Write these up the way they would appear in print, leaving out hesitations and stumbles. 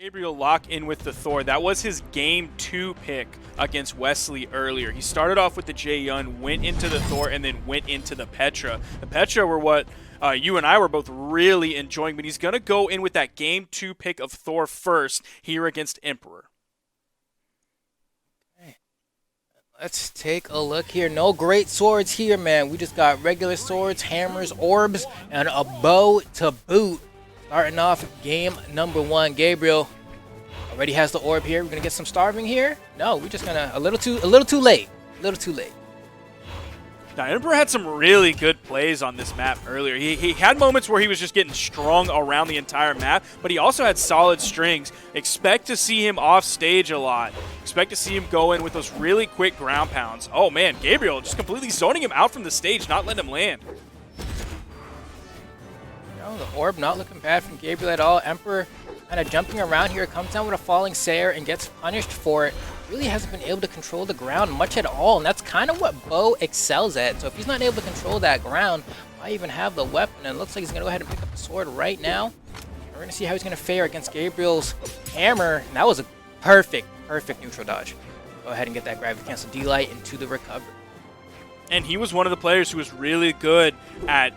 Gabriel lock in with the Thor. That was his game 2 pick against Wesley earlier. He started off with the Jae-Yun, went into the Thor, and then went into the Petra. The Petra were what you and I were both really enjoying, but he's going to go in with that game 2 pick of Thor first here against Emperor. Let's take a look here. No great swords here, man. We just got regular swords, hammers, orbs, and a bow to boot. Starting off game number 1. Gabriel already has the orb here. We're gonna get some starving here. No, we're just gonna a little too late. A little too late. Now, Emperor had some really good plays on this map earlier. He had moments where he was just getting strung around the entire map, but he also had solid strings. Expect to see him off stage a lot. Expect to see him go in with those really quick ground pounds. Oh man, Gabriel just completely zoning him out from the stage, not letting him land. The orb not looking bad from Gabriel at all. Emperor kind of jumping around here, comes down with a falling Sayer and gets punished for it. Really hasn't been able to control the ground much at all, and that's kind of what Bo excels at. So if he's not able to control that ground, why even have the weapon? And it looks like he's going to go ahead and pick up the sword right now. We're going to see how he's going to fare against Gabriel's hammer. And that was a perfect neutral dodge. Go ahead and get that gravity cancel D-Light into the recovery. And he was one of the players who was really good at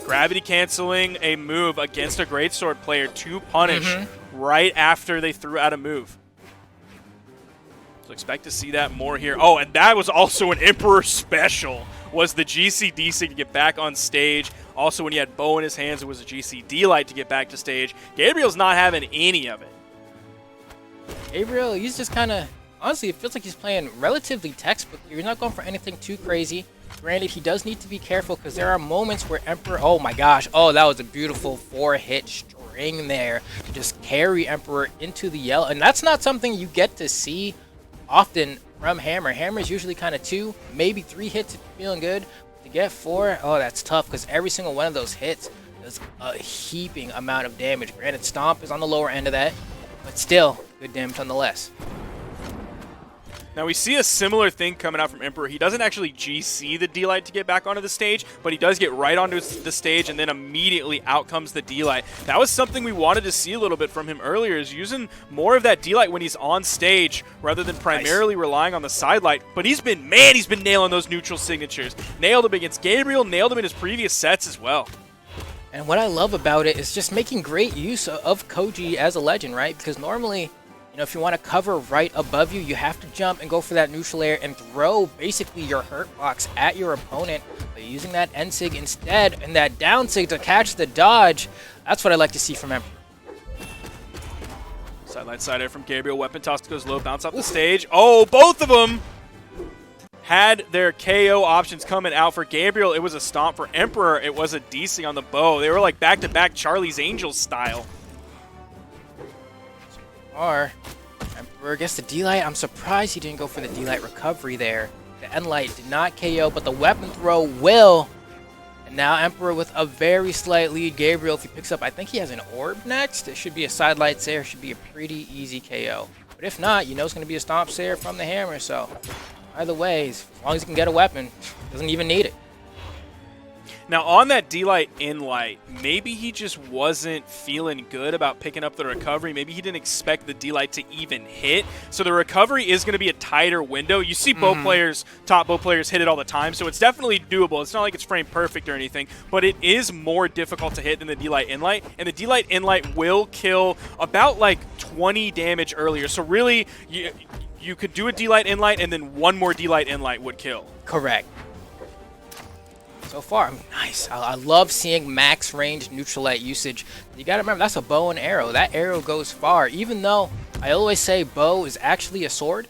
gravity canceling a move against a greatsword player to punish right after they threw out a move. So expect to see that more here. Oh, and that was also an Emperor special, was the GC D-Sig to get back on stage. Also, when he had Bow in his hands, it was a GC D-Light to get back to stage. Gabriel's not having any of it. Gabriel, he's just kind of, honestly, it feels like he's playing relatively textbook. You're not going for anything too crazy. Granted, he does need to be careful because there are moments where Emperor, oh my gosh, oh, that was a beautiful 4-hit string there to just carry Emperor into the yellow. And that's not something you get to see often from Hammer. Hammer's usually kind of 2, maybe 3 hits if you're feeling good. To get 4, oh, that's tough because every single one of those hits does a heaping amount of damage. Granted, Stomp is on the lower end of that, but still, good damage nonetheless. Now, we see a similar thing coming out from Emperor. He doesn't actually GC the D-Light to get back onto the stage, but he does get right onto the stage, and then immediately out comes the D-Light. That was something we wanted to see a little bit from him earlier, is using more of that D-Light when he's on stage rather than primarily relying on the side light. But he's been nailing those neutral signatures. Nailed him against Gabriel, nailed him in his previous sets as well. And what I love about it is just making great use of Koji as a legend, right? Because normally, you know, if you want to cover right above you, you have to jump and go for that neutral air and throw basically your hurt box at your opponent. But using that N-Sig instead and that down Sig to catch the dodge, that's what I like to see from Emperor. Sidelight side air from Gabriel. Weapon toss goes low, bounce off the stage. Oh, both of them had their KO options coming out. For Gabriel, it was a stomp. For Emperor, it was a DC on the bow. They were like back-to-back Charlie's Angels style. Emperor gets the D-Light. I'm surprised he didn't go for the D-Light recovery there. The N-Light did not KO, but the weapon throw will. And now Emperor with a very slight lead. Gabriel, if he picks up, I think he has an orb next. It should be a side light Sayer. Should be a pretty easy KO. But if not, you know it's going to be a stomp Sayer from the hammer. So either way, as long as he can get a weapon, doesn't even need it. Now, on that D-Light in-light, maybe he just wasn't feeling good about picking up the recovery. Maybe he didn't expect the D-Light to even hit. So the recovery is going to be a tighter window. You see bow players, top bow players hit it all the time, so it's definitely doable. It's not like it's frame perfect or anything, but it is more difficult to hit than the D-Light in-light. And the D-Light in-light will kill about like 20 damage earlier. So really, you could do a D-Light in-light and then one more D-Light in-light would kill. Correct. So far, nice. I love seeing max range neutral light usage. You gotta remember, that's a bow and arrow. That arrow goes far. Even though I always say bow is actually a sword,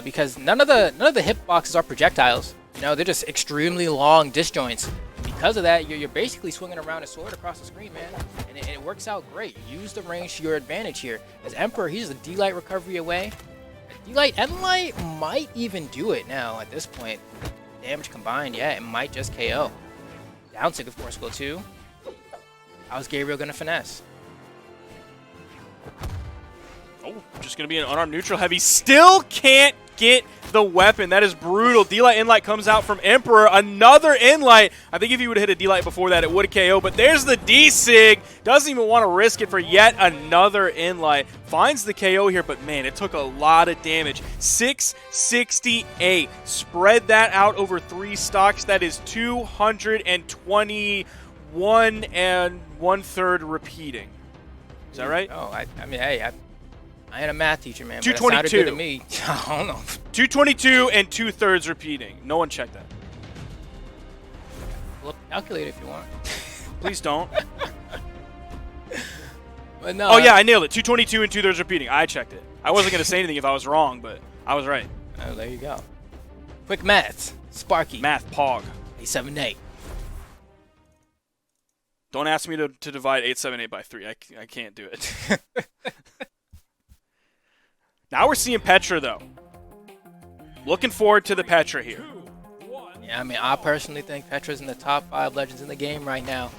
because none of the hitboxes are projectiles. You know, they're just extremely long disjoints. Because of that, you're basically swinging around a sword across the screen, man, and it works out great. Use the range to your advantage here. As Emperor, he's a D-Light recovery away. D-Light, N-Light might even do it now at this point. Damage combined, yeah, it might just KO. Down Sig, of course, will too. How's Gabriel gonna finesse? Oh, just gonna be an unarmed neutral heavy. Still can't get the weapon. That is brutal. D-Light in-light comes out from Emperor. Another in-light. I think if he would have hit a D-Light before that, it would have KO. But there's the D-Sig. Doesn't even want to risk it for yet another in-light. Finds the KO here, but man, it took a lot of damage. 668. Spread that out over 3 stocks. That is 221 1/3 repeating. Is that right? Oh, I mean, hey, I ain't a math teacher, man. 222. But it sounded good to me. I don't know. 222 and 2/3 repeating. No one checked that. Look, calculate if you want. Please don't. But no. Oh yeah, I nailed it. 222 and 2/3 repeating. I checked it. I wasn't gonna say anything if I was wrong, but I was right. Oh, there you go. Quick maths. Sparky. Math pog. 878. Don't ask me to divide 878 by 3. I can't do it. Now we're seeing Petra, though. Looking forward to the Petra here. Yeah, I mean, I personally think Petra's in the top 5 legends in the game right now.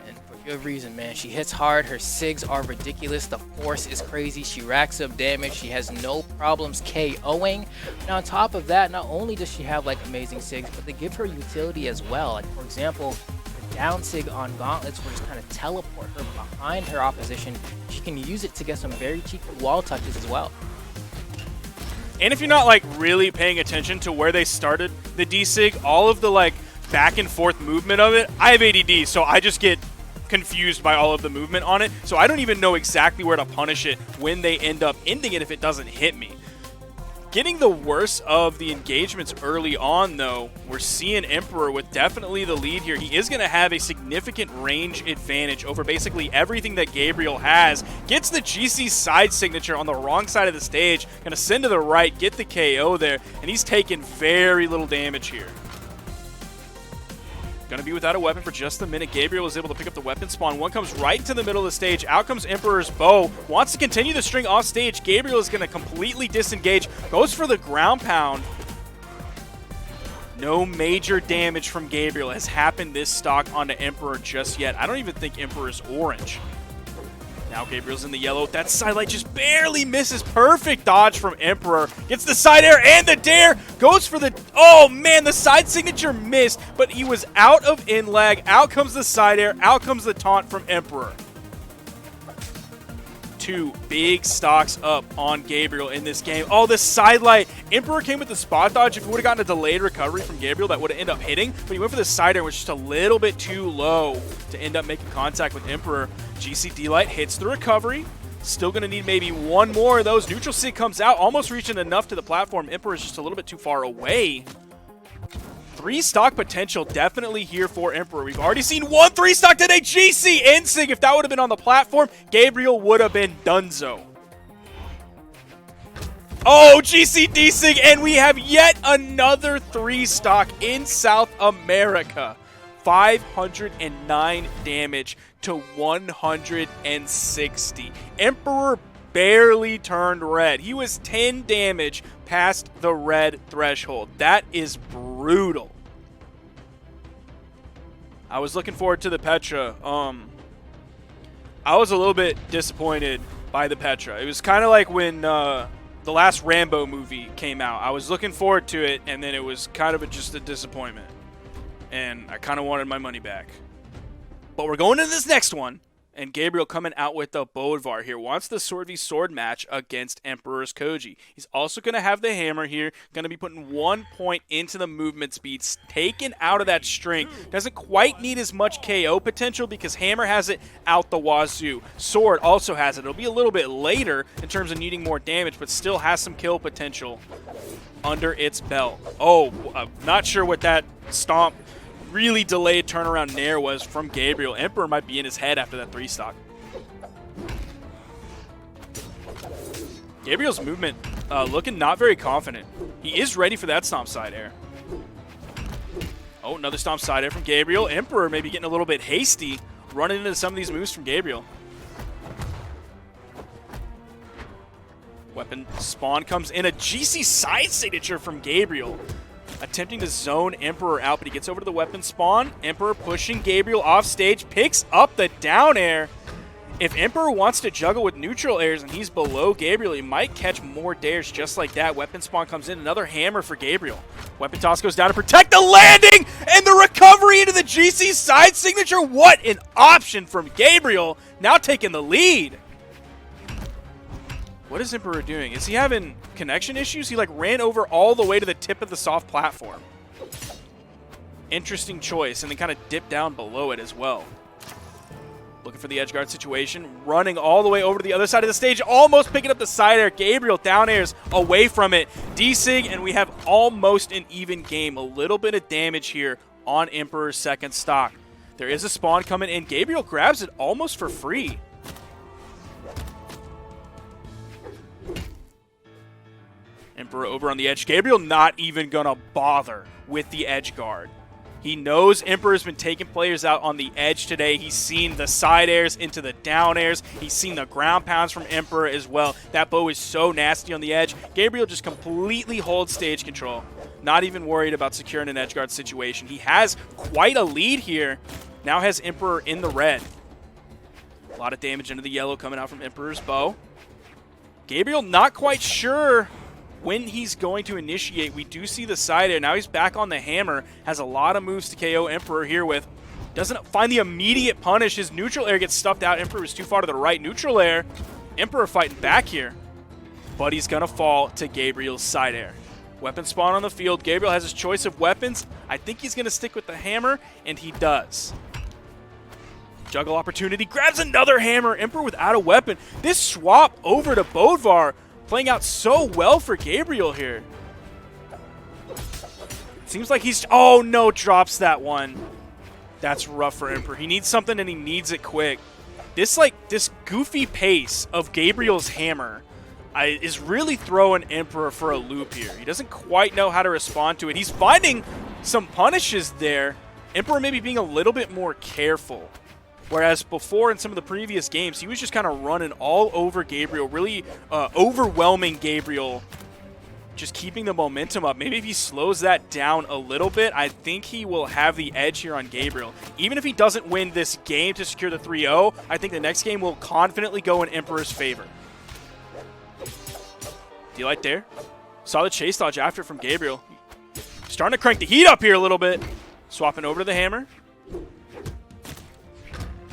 And for good reason, man. She hits hard. Her SIGs are ridiculous. The force is crazy. She racks up damage. She has no problems KOing. And on top of that, not only does she have, like, amazing SIGs, but they give her utility as well. Like, for example, down sig on gauntlets will just kind of teleport her behind her opposition. She can use it to get some very cheeky wall touches as well. And if you're not like really paying attention to where they started the D-Sig, all of the like back and forth movement of it, I have ADD, so I just get confused by all of the movement on it. So I don't even know exactly where to punish it when they end up ending it if it doesn't hit me. Getting the worst of the engagements early on, though, we're seeing Emperor with definitely the lead here. He is going to have a significant range advantage over basically everything that Gabriel has. Gets the GC side signature on the wrong side of the stage. Going to send to the right, get the KO there, and he's taking very little damage here. Going to be without a weapon for just a minute. Gabriel is able to pick up the weapon spawn. One comes right to the middle of the stage. Out comes Emperor's bow. Wants to continue the string off stage. Gabriel is going to completely disengage. Goes for the ground pound. No major damage from Gabriel has happened this stock onto Emperor just yet. I don't even think Emperor's orange. Now Gabriel's in the yellow. That sidelight just barely misses. Perfect dodge from Emperor. Gets the side air and the dare. Goes for the... Oh, man, the side signature missed, but he was out of in lag. Out comes the side air. Out comes the taunt from Emperor. 2 big stocks up on Gabriel in this game. Oh, the sidelight. Emperor came with the spot dodge. If he would have gotten a delayed recovery from Gabriel, that would have ended up hitting, but he went for the side air, which was just a little bit too low to end up making contact with Emperor. GC D-Light hits the recovery. Still going to need maybe one more of those. Neutral Sig comes out, almost reaching enough to the platform. Emperor is just a little bit too far away. 3 stock potential definitely here for Emperor. We've already seen 1 3-stock today. GC N-Sig. If that would have been on the platform, Gabriel would have been donezo. Oh, GC D-Sig, and we have yet another 3-stock in South America. 509 damage to 160. Emperor barely turned red. He was 10 damage past the red threshold. That is brutal. I was looking forward to the Petra. I was a little bit disappointed by the Petra. It was kind of like when the last Rambo movie came out. I was looking forward to it, and then it was kind of just a disappointment. And I kind of wanted my money back. But we're going into this next one. And Gabriel coming out with the Bodvar here. Wants the sword v sword match against Emperor's Koji. He's also going to have the hammer here. Going to be putting 1 point into the movement speeds. Taken out of that string. Doesn't quite need as much KO potential because hammer has it out the wazoo. Sword also has it. It'll be a little bit later in terms of needing more damage, but still has some kill potential under its belt. Oh, I'm not sure what that stomp really delayed turnaround nair was from Gabriel. Emperor might be in his head after that 3-stock. Gabriel's movement looking not very confident. He is ready for that stomp side air. Oh, another stomp side air from Gabriel. Emperor maybe getting a little bit hasty, running into some of these moves from Gabriel. Weapon spawn comes in. A GC side signature from Gabriel. Attempting to zone Emperor out, but he gets over to the weapon spawn. Emperor pushing Gabriel off stage, picks up the down air, If Emperor wants to juggle with neutral airs and he's below Gabriel, he might catch more dares just like that. Weapon spawn comes in, another hammer for Gabriel. Weapon toss goes down to protect the landing and the recovery into the GC side signature. What an option from Gabriel, now taking the lead. What is Emperor doing? Is he having connection issues? He like ran over all the way to the tip of the soft platform. Interesting choice, and then kind of dipped down below it as well. Looking for the edge guard situation, running all the way over to the other side of the stage, almost picking up the side air. Gabriel down airs away from it. D-Sig, and we have almost an even game. A little bit of damage here on Emperor's second stock. There is a spawn coming in. Gabriel grabs it almost for free. Emperor over on the edge. Gabriel not even gonna bother with the edge guard. He knows Emperor's been taking players out on the edge today. He's seen the side airs into the down airs. He's seen the ground pounds from Emperor as well. That bow is so nasty on the edge. Gabriel just completely holds stage control. Not even worried about securing an edge guard situation. He has quite a lead here. Now has Emperor in the red. A lot of damage into the yellow coming out from Emperor's bow. Gabriel not quite sure when he's going to initiate. We do see the side air. Now he's back on the hammer. Has a lot of moves to KO Emperor here with. Doesn't find the immediate punish. His neutral air gets stuffed out. Emperor is too far to the right. Neutral air. Emperor fighting back here. But he's going to fall to Gabriel's side air. Weapon spawn on the field. Gabriel has his choice of weapons. I think he's going to stick with the hammer, and he does. Juggle opportunity. Grabs another hammer. Emperor without a weapon. This swap over to Bodvar playing out so well for Gabriel here. Seems like he's... Oh, no, drops that one. That's rough for Emperor. He needs something, and he needs it quick. This goofy pace of Gabriel's hammer is really throwing Emperor for a loop here. He doesn't quite know how to respond to it. He's finding some punishes there. Emperor maybe being a little bit more careful. Whereas before in some of the previous games, he was just kind of running all over Gabriel, really overwhelming Gabriel, just keeping the momentum up. Maybe if he slows that down a little bit, I think he will have the edge here on Gabriel. Even if he doesn't win this game to secure the 3-0, I think the next game will confidently go in Emperor's favor. D-Light there. Solid chase dodge after from Gabriel. Starting to crank the heat up here a little bit. Swapping over to the hammer.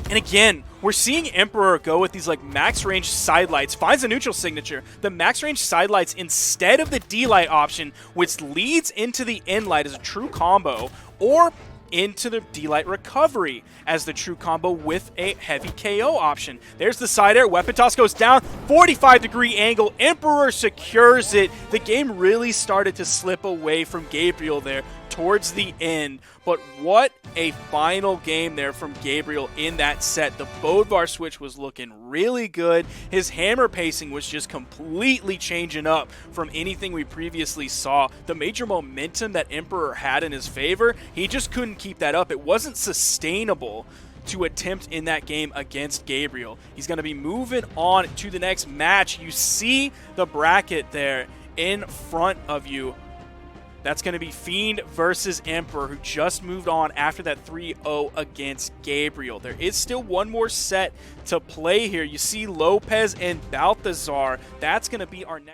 And again, we're seeing Emperor go with these like max range side lights, finds a neutral signature. The max range side lights instead of the D-Light option, which leads into the end light as a true combo, or into the D-Light recovery as the true combo with a heavy KO option. There's the side air. Weapon toss goes down. 45-degree angle. Emperor secures it. The game really started to slip away from Gabriel there towards the end. But what a final game there from Gabriel in that set. The Bodvar switch was looking really good. His hammer pacing was just completely changing up from anything we previously saw. The major momentum that Emperor had in his favor, he just couldn't keep that up. It wasn't sustainable to attempt in that game against Gabriel. He's going to be moving on to the next match. You see the bracket there in front of you. That's going to be Fiend versus Emperor, who just moved on after that 3-0 against Gabriel. There is still one more set to play here. You see Lopez and Balthazar. That's going to be our next...